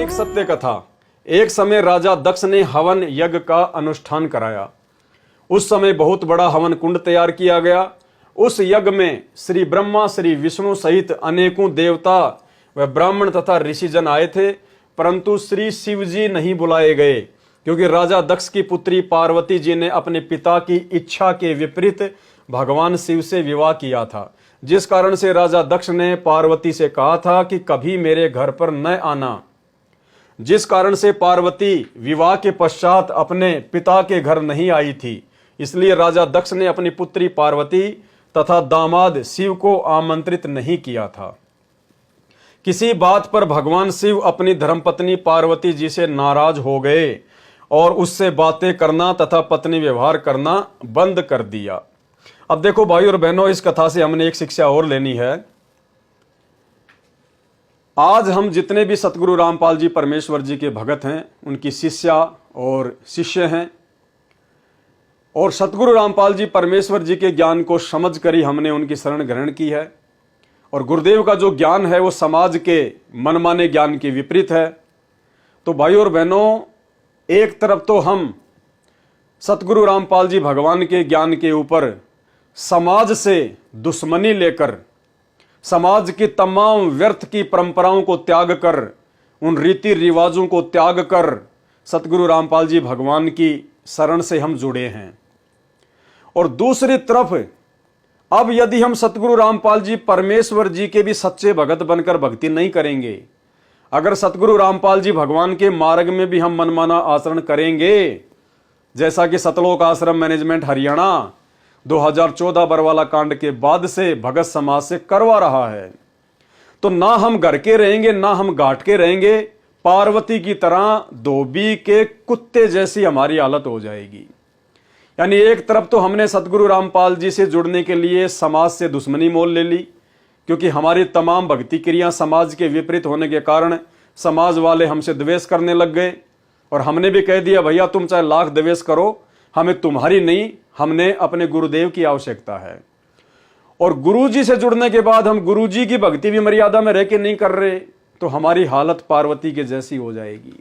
पौराणिक सत्य कथा। एक समय राजा दक्ष ने हवन यज्ञ का अनुष्ठान कराया। उस समय बहुत बड़ा हवन कुंड तैयार किया गया। उस यज्ञ में श्री ब्रह्मा, श्री विष्णु सहित अनेकों देवता व ब्राह्मण तथा ऋषिजन आए थे, परंतु श्री शिव जी नहीं बुलाए गए, क्योंकि राजा दक्ष की पुत्री पार्वती जी ने अपने पिता की इच्छा के विपरीत भगवान शिव से विवाह किया था, जिस कारण से राजा दक्ष ने पार्वती से कहा था कि कभी मेरे घर पर न आना। जिस कारण से पार्वती विवाह के पश्चात अपने पिता के घर नहीं आई थी, इसलिए राजा दक्ष ने अपनी पुत्री पार्वती तथा दामाद शिव को आमंत्रित नहीं किया था। किसी बात पर भगवान शिव अपनी धर्मपत्नी पार्वती जी से नाराज हो गए और उससे बातें करना तथा पत्नी व्यवहार करना बंद कर दिया। अब देखो भाई और बहनों, इस कथा से हमने एक शिक्षा और लेनी है। आज हम जितने भी सतगुरु रामपाल जी परमेश्वर जी के भगत हैं, उनकी शिष्या और शिष्य हैं, और सतगुरु रामपाल जी परमेश्वर जी के ज्ञान को समझ कर ही हमने उनकी शरण ग्रहण की है। और गुरुदेव का जो ज्ञान है वो समाज के मनमाने ज्ञान के विपरीत है। तो भाई और बहनों, एक तरफ तो हम सतगुरु रामपाल जी भगवान के ज्ञान के ऊपर समाज से दुश्मनी लेकर, समाज की तमाम व्यर्थ की परंपराओं को त्याग कर, उन रीति रिवाजों को त्याग कर सतगुरु रामपाल जी भगवान की शरण से हम जुड़े हैं। और दूसरी तरफ अब यदि हम सतगुरु रामपाल जी परमेश्वर जी के भी सच्चे भगत बनकर भक्ति नहीं करेंगे, अगर सतगुरु रामपाल जी भगवान के मार्ग में भी हम मनमाना आचरण करेंगे, जैसा कि सतलोक आश्रम मैनेजमेंट हरियाणा 2014 बरवाला कांड के बाद से भगत समाज से करवा रहा है, तो ना हम घर के रहेंगे ना हम घाट के रहेंगे। पार्वती की तरह धोबी के कुत्ते जैसी हमारी हालत हो जाएगी। यानी एक तरफ तो हमने सतगुरु रामपाल जी से जुड़ने के लिए समाज से दुश्मनी मोल ले ली, क्योंकि हमारी तमाम भक्ति क्रिया समाज के विपरीत होने के कारण समाज वाले हमसे द्वेष करने लग गए। और हमने भी कह दिया, भैया तुम चाहे लाख द्वेष करो, हमें तुम्हारी नहीं, हमने अपने गुरुदेव की आवश्यकता है। और गुरुजी से जुड़ने के बाद हम गुरुजी की भक्ति भी मर्यादा में रह के नहीं कर रहे, तो हमारी हालत पार्वती के जैसी हो जाएगी।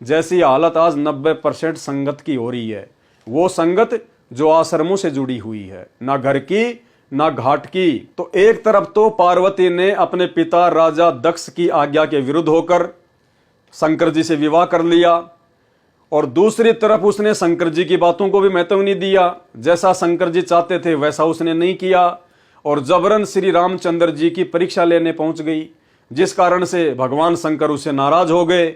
जैसी हालत आज 90% संगत की हो रही है, वो संगत जो आश्रमों से जुड़ी हुई है, ना घर की ना घाट की। तो एक तरफ तो पार्वती ने अपने पिता राजा दक्ष की आज्ञा के विरुद्ध होकर शंकर जी से विवाह कर लिया, और दूसरी तरफ उसने शंकर जी की बातों को भी महत्व नहीं दिया। जैसा शंकर जी चाहते थे वैसा उसने नहीं किया, और जबरन श्री रामचंद्र जी की परीक्षा लेने पहुंच गई, जिस कारण से भगवान शंकर उससे नाराज हो गए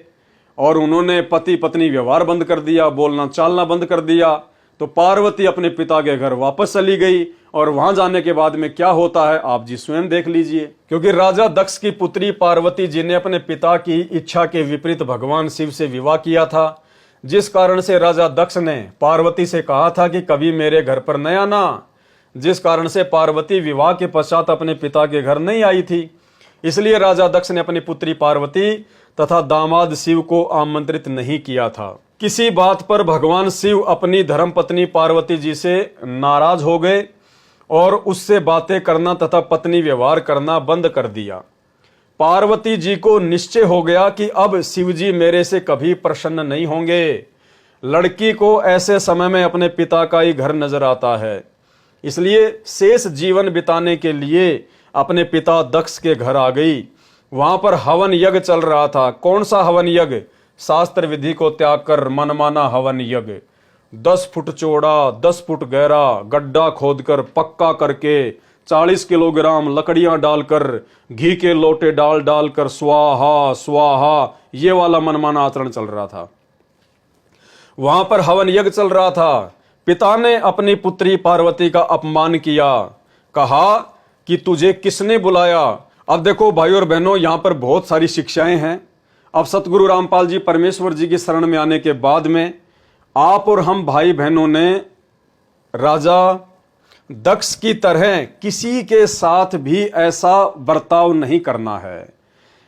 और उन्होंने पति पत्नी व्यवहार बंद कर दिया, बोलना चालना बंद कर दिया। तो पार्वती अपने पिता के घर वापस चली गई, और वहां जाने के बाद में क्या होता है आप जी स्वयं देख लीजिए। क्योंकि राजा दक्ष की पुत्री पार्वती जी ने अपने पिता की इच्छा के विपरीत भगवान शिव से विवाह किया था, जिस कारण से राजा दक्ष ने पार्वती से कहा था कि कभी मेरे घर पर न आना, जिस कारण से पार्वती विवाह के पश्चात अपने पिता के घर नहीं आई थी। इसलिए राजा दक्ष ने अपनी पुत्री पार्वती तथा दामाद शिव को आमंत्रित नहीं किया था। किसी बात पर भगवान शिव अपनी धर्मपत्नी पार्वती जी से नाराज हो गए और उससे बातें करना तथा पत्नी व्यवहार करना बंद कर दिया। पार्वती जी को निश्चय हो गया कि अब शिव जी मेरे से कभी प्रसन्न नहीं होंगे। लड़की को ऐसे समय में अपने पिता का ही घर नजर आता है, इसलिए शेष जीवन बिताने के लिए अपने पिता दक्ष के घर आ गई। वहां पर हवन यज्ञ चल रहा था। कौन सा हवन यज्ञ? शास्त्र विधि को त्याग कर मनमाना हवन यज्ञ। 10 फुट चौड़ा 10 फुट गहरा गड्ढा खोदकर पक्का करके 40 किलोग्राम लकड़ियां डालकर घी के लोटे डाल डालकर स्वाहा स्वाहा, ये वाला मनमाना आचरण चल रहा था। वहां पर हवन यज्ञ चल रहा था। पिता ने अपनी पुत्री पार्वती का अपमान किया, कहा कि तुझे किसने बुलाया। अब देखो भाई और बहनों, यहां पर बहुत सारी शिक्षाएं हैं। अब सतगुरु रामपाल जी परमेश्वर जी की शरण में आने के बाद में आप और हम भाई बहनों ने राजा दक्ष की तरह किसी के साथ भी ऐसा बर्ताव नहीं करना है।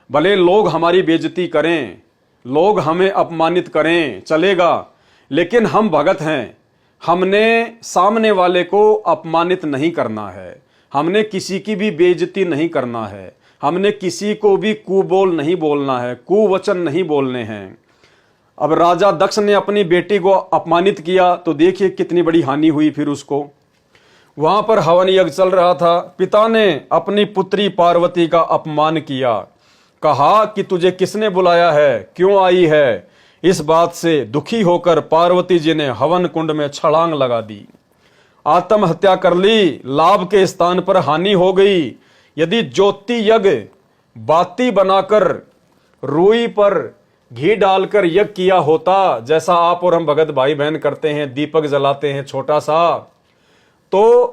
भले लोग हमारी बेइज्जती करें, लोग हमें अपमानित करें, चलेगा, लेकिन हम भगत हैं। हमने सामने वाले को अपमानित नहीं करना है, हमने किसी की भी बेइज्जती नहीं करना है, हमने किसी को भी कुबोल नहीं बोलना है, कुवचन नहीं बोलने हैं। अब राजा दक्ष ने अपनी बेटी को अपमानित किया तो देखिए कितनी बड़ी हानि हुई फिर उसको। वहां पर हवन यज्ञ चल रहा था, पिता ने अपनी पुत्री पार्वती का अपमान किया, कहा कि तुझे किसने बुलाया है, क्यों आई है। इस बात से दुखी होकर पार्वती जी ने हवन कुंड में छलांग लगा दी, आत्महत्या कर ली। लाभ के स्थान पर हानि हो गई। यदि ज्योति यज्ञ बाती बनाकर रुई पर घी डालकर यज्ञ किया होता, जैसा आप और हम भगत भाई बहन करते हैं, दीपक जलाते हैं छोटा सा, तो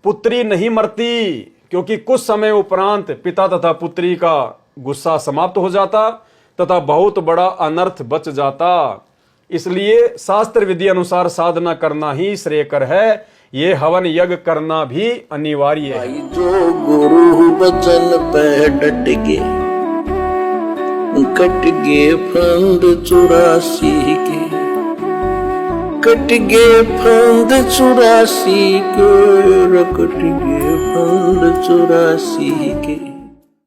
पुत्री नहीं मरती, क्योंकि कुछ समय उपरांत पिता तथा पुत्री का गुस्सा समाप्त हो जाता तथा बहुत बड़ा अनर्थ बच जाता। इसलिए शास्त्र विधि अनुसार साधना करना ही श्रेयकर है। ये हवन यज्ञ करना भी अनिवार्य है। जो गुरु बचन पे डट गे, कट गे फंद 84 के, कट गे फंद 84 के, कट गे फंद 84 के।